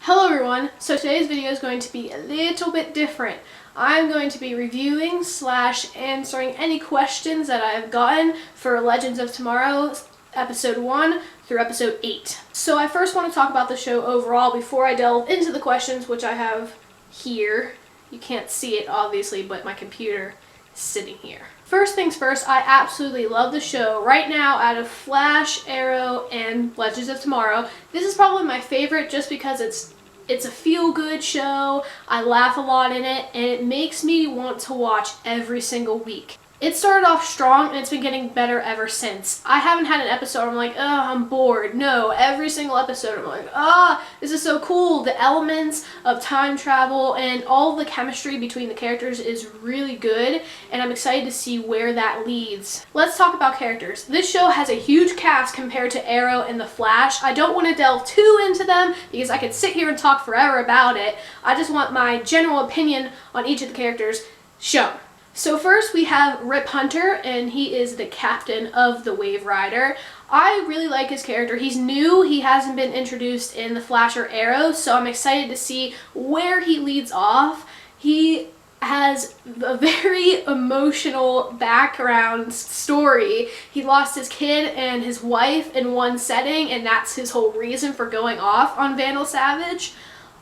Hello everyone, so today's video is going to be a little bit different. I'm going to be reviewing / answering any questions that I have gotten for Legends of Tomorrow episode 1 through episode 8. So I first want to talk about the show overall before I delve into the questions, which I have here. You can't see it obviously, but my computer is sitting here. First things first, I absolutely love the show. Right now, out of Flash, Arrow, and Legends of Tomorrow, this is probably my favorite just because it's a feel-good show. I laugh a lot in it, and it makes me want to watch every single week. It started off strong, and it's been getting better ever since. I haven't had an episode where I'm like, oh, I'm bored. No, every single episode I'm like, this is so cool. The elements of time travel and all the chemistry between the characters is really good, and I'm excited to see where that leads. Let's talk about characters. This show has a huge cast compared to Arrow and The Flash. I don't want to delve too into them because I could sit here and talk forever about it. I just want my general opinion on each of the characters shown. So first we have Rip Hunter, and he is the captain of the Wave Rider. I really like his character. He's new, he hasn't been introduced in The Flash or Arrow, so I'm excited to see where he leads off. He has a very emotional background story. He lost his kid and his wife in one setting, and that's his whole reason for going off on Vandal Savage.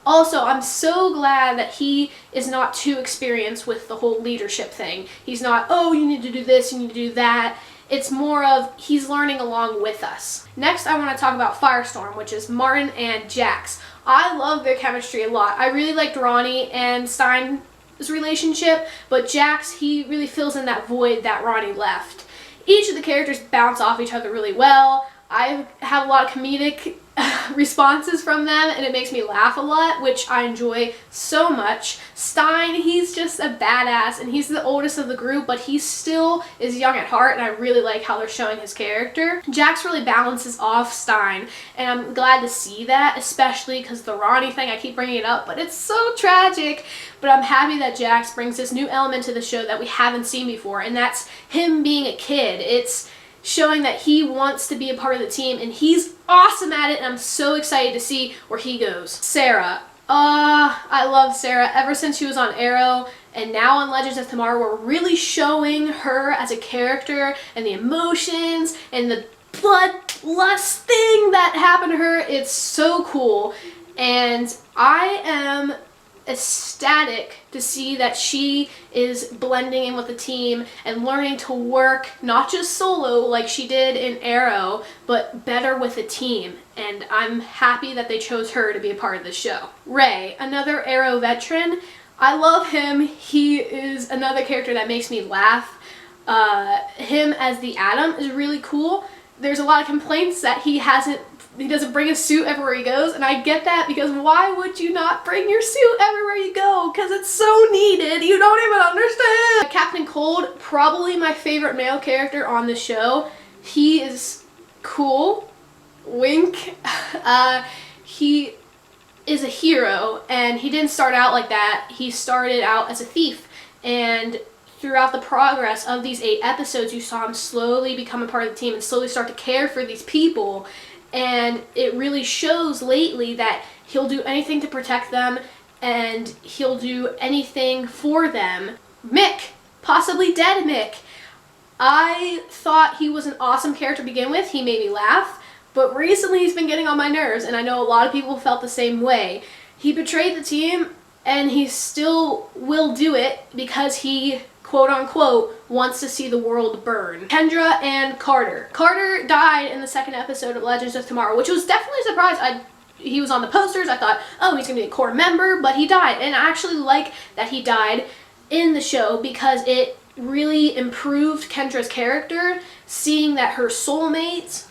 Also, I'm so glad that he is not too experienced with the whole leadership thing. He's not, oh, you need to do this, you need to do that. It's more of, he's learning along with us. Next, I want to talk about Firestorm, which is Martin and Jax. I love their chemistry a lot. I really liked Ronnie and Stein's relationship, but Jax, he really fills in that void that Ronnie left. Each of the characters bounce off each other really well. I have a lot of comedic responses from them, and it makes me laugh a lot, which I enjoy so much. Stein, he's just a badass, and he's the oldest of the group, but he still is young at heart, and I really like how they're showing his character. Jax really balances off Stein, and I'm glad to see that, especially because the Ronnie thing, I keep bringing it up, but it's so tragic. But I'm happy that Jax brings this new element to the show that we haven't seen before, and that's him being a kid. It's showing that he wants to be a part of the team, and he's awesome at it, and I'm so excited to see where he goes. Sarah. I love Sarah. Ever since she was on Arrow and now on Legends of Tomorrow, we're really showing her as a character and the emotions and the bloodlust thing that happened to her. It's so cool, and I am ecstatic to see that she is blending in with the team and learning to work not just solo like she did in Arrow, but better with a team, and I'm happy that they chose her to be a part of the show. Ray, another Arrow veteran. I love him. He is another character that makes me laugh. Him as the Atom is really cool. There's a lot of complaints that he doesn't bring a suit everywhere he goes, and I get that, because why would you not bring your suit everywhere you go? Because it's so needed. You don't even understand. Captain Cold, probably my favorite male character on the show. He is cool. Wink. He is a hero, and he didn't start out like that. He started out as a thief, and throughout the progress of these 8 episodes, you saw him slowly become a part of the team and slowly start to care for these people. And it really shows lately that he'll do anything to protect them, and he'll do anything for them. Mick, possibly dead Mick. I thought he was an awesome character to begin with. He made me laugh, but recently he's been getting on my nerves, and I know a lot of people felt the same way. He betrayed the team, and he still will do it because he, quote-unquote, wants to see the world burn. Kendra and Carter. Carter died in the 2nd episode of Legends of Tomorrow, which was definitely a surprise. He was on the posters. I thought, oh, he's going to be a core member, but he died. And I actually like that he died in the show because it really improved Kendra's character, seeing that her soulmate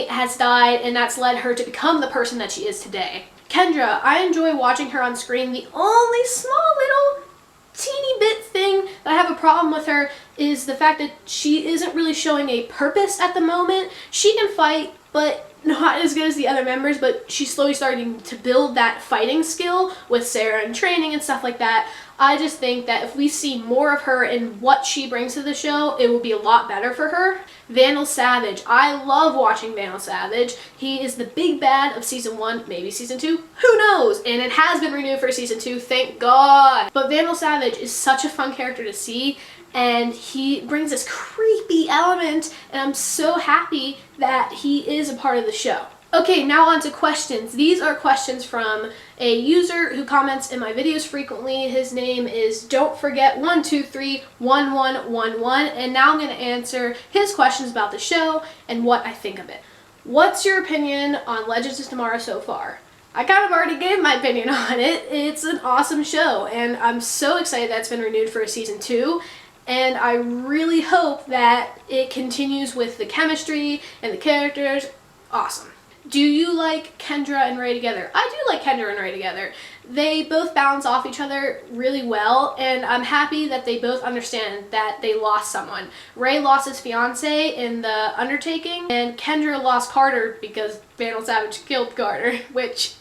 has died, and that's led her to become the person that she is today. Kendra, I enjoy watching her on screen. The only small little teeny bit thing that I have a problem with her is the fact that she isn't really showing a purpose at the moment. She can fight, but not as good as the other members, but she's slowly starting to build that fighting skill with Sarah and training and stuff like that. I just think that if we see more of her and what she brings to the show, it will be a lot better for her. Vandal Savage. I love watching Vandal Savage. He is the big bad of season 1, maybe season 2, who knows? And it has been renewed for season 2, thank God. But Vandal Savage is such a fun character to see, and he brings this creepy element, and I'm so happy that he is a part of the show. Okay, now on to questions. These are questions from a user who comments in my videos frequently. His name is Don't Forget 1x01-1x08, and now I'm going to answer his questions about the show and what I think of it. What's your opinion on Legends of Tomorrow so far? I kind of already gave my opinion on it. It's an awesome show, and I'm so excited that it's been renewed for a season 2. And I really hope that it continues with the chemistry and the characters. Awesome. Do you like Kendra and Ray together? I do like Kendra and Ray together. They both balance off each other really well, and I'm happy that they both understand that they lost someone. Ray lost his fiance in the undertaking, and Kendra lost Carter because Vandal Savage killed Carter, which,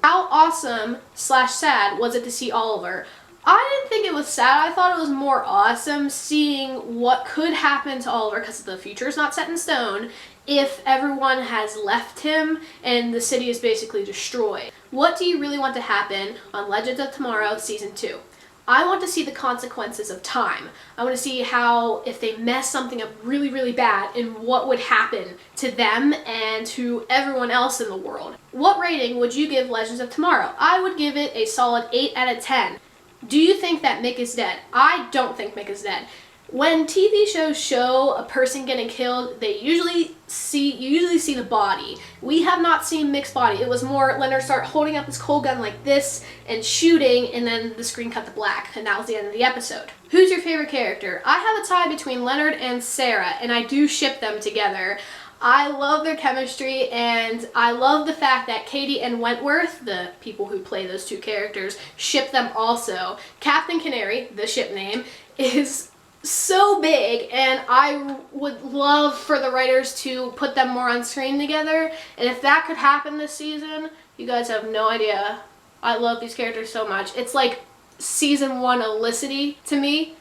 How awesome/sad was it to see Oliver? I didn't think it was sad. I thought it was more awesome seeing what could happen to Oliver, because the future is not set in stone, if everyone has left him and the city is basically destroyed. What do you really want to happen on Legends of Tomorrow Season 2? I want to see the consequences of time. I want to see how, if they mess something up really, really bad, and what would happen to them and to everyone else in the world. What rating would you give Legends of Tomorrow? I would give it a solid 8 out of 10. Do you think that Mick is dead? I don't think Mick is dead. When TV shows show a person getting killed, you usually see the body. We have not seen Mick's body. It was more Leonard start holding up his cold gun like this and shooting, and then the screen cut to black, and that was the end of the episode. Who's your favorite character? I have a tie between Leonard and Sarah, and I do ship them together. I love their chemistry, and I love the fact that Katie and Wentworth, the people who play those two characters, ship them also. Captain Canary, the ship name, is so big, and I would love for the writers to put them more on screen together, and if that could happen this season, you guys have no idea. I love these characters so much. It's like season 1 Elicity to me.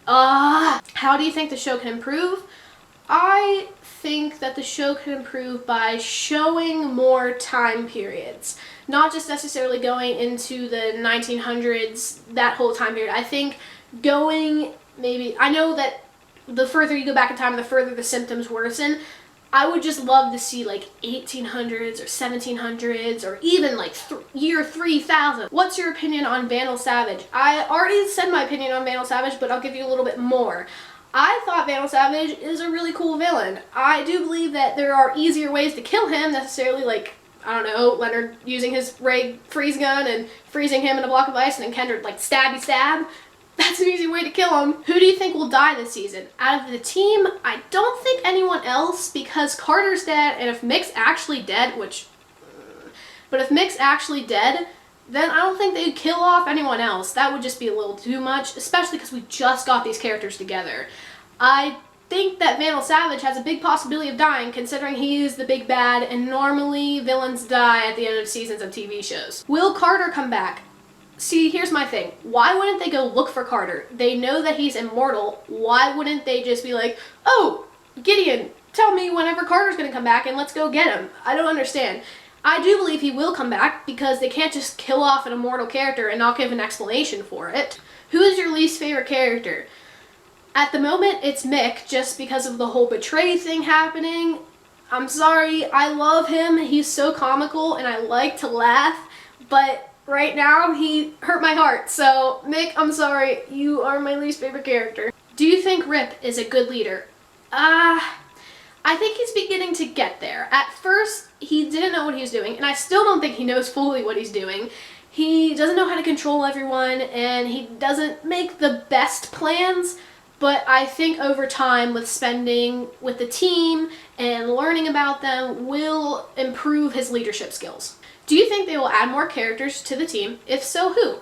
How do you think the show can improve? I think that the show can improve by showing more time periods, not just necessarily going into the 1900s, that whole time period. I think going I know that the further you go back in time, the further the symptoms worsen. I would just love to see like 1800s or 1700s or even like year 3000. What's your opinion on Vandal Savage? I already said my opinion on Vandal Savage, but I'll give you a little bit more. I thought Vandal Savage is a really cool villain. I do believe that there are easier ways to kill him, necessarily like, I don't know, Leonard using his ray freeze gun and freezing him in a block of ice, and then Kendra like stabby stab. That's an easy way to kill him. Who do you think will die this season? Out of the team, I don't think anyone else, because Carter's dead, and if Mick's actually dead, but if Mick's actually dead, then I don't think they'd kill off anyone else. That would just be a little too much, especially because we just got these characters together. I think that Vandal Savage has a big possibility of dying, considering he is the big bad, and normally villains die at the end of seasons of TV shows. Will Carter come back? See, here's my thing. Why wouldn't they go look for Carter? They know that he's immortal. Why wouldn't they just be like, oh, Gideon, tell me whenever Carter's gonna come back and let's go get him? I don't understand. I do believe he will come back, because they can't just kill off an immortal character and not give an explanation for it. Who is your least favorite character? At the moment, it's Mick, just because of the whole betray thing happening. I'm sorry, I love him. He's so comical and I like to laugh, but right now he hurt my heart. So Mick, I'm sorry, you are my least favorite character. Do you think Rip is a good leader? I think he's beginning to get there. At first, he didn't know what he was doing, and I still don't think he knows fully what he's doing. He doesn't know how to control everyone, and he doesn't make the best plans, but I think over time, with spending with the team and learning about them, will improve his leadership skills. Do you think they will add more characters to the team? If so, who?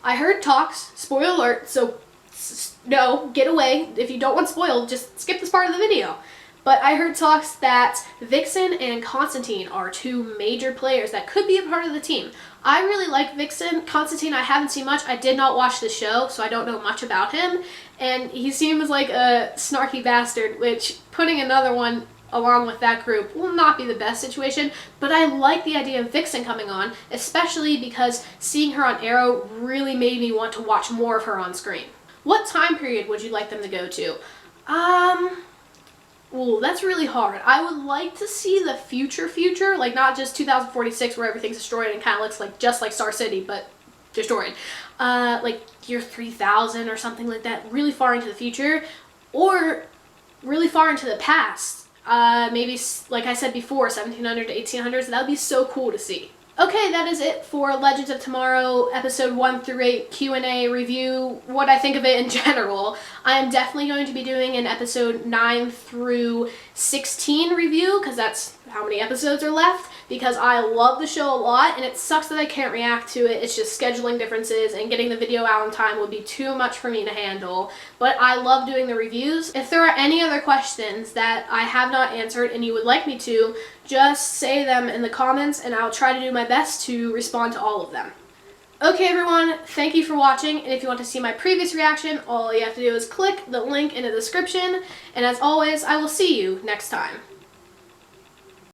I heard talks, spoiler alert, so no, get away. If you don't want spoiled, just skip this part of the video. But I heard talks that Vixen and Constantine are two major players that could be a part of the team. I really like Vixen. Constantine, I haven't seen much. I did not watch the show, so I don't know much about him. And he seems like a snarky bastard, which putting another one along with that group will not be the best situation. But I like the idea of Vixen coming on, especially because seeing her on Arrow really made me want to watch more of her on screen. What time period would you like them to go to? Ooh, that's really hard. I would like to see the future, like not just 2046 where everything's destroyed and kind of looks like just like Star City, but destroyed. Like year 3000 or something like that, really far into the future, or really far into the past. Maybe, like I said before, 1700 to 1800s. That would be so cool to see. Okay, that is it for Legends of Tomorrow episode 1 through 8 Q&A review, what I think of it in general. I am definitely going to be doing an episode 9 through 16 review, because that's how many episodes are left, because I love the show a lot, and it sucks that I can't react to it. It's just scheduling differences, and getting the video out on time would be too much for me to handle. But I love doing the reviews. If there are any other questions that I have not answered and you would like me to, just say them in the comments, and I'll try to do my best to respond to all of them. Okay everyone, thank you for watching, and if you want to see my previous reaction, all you have to do is click the link in the description, and as always, I will see you next time.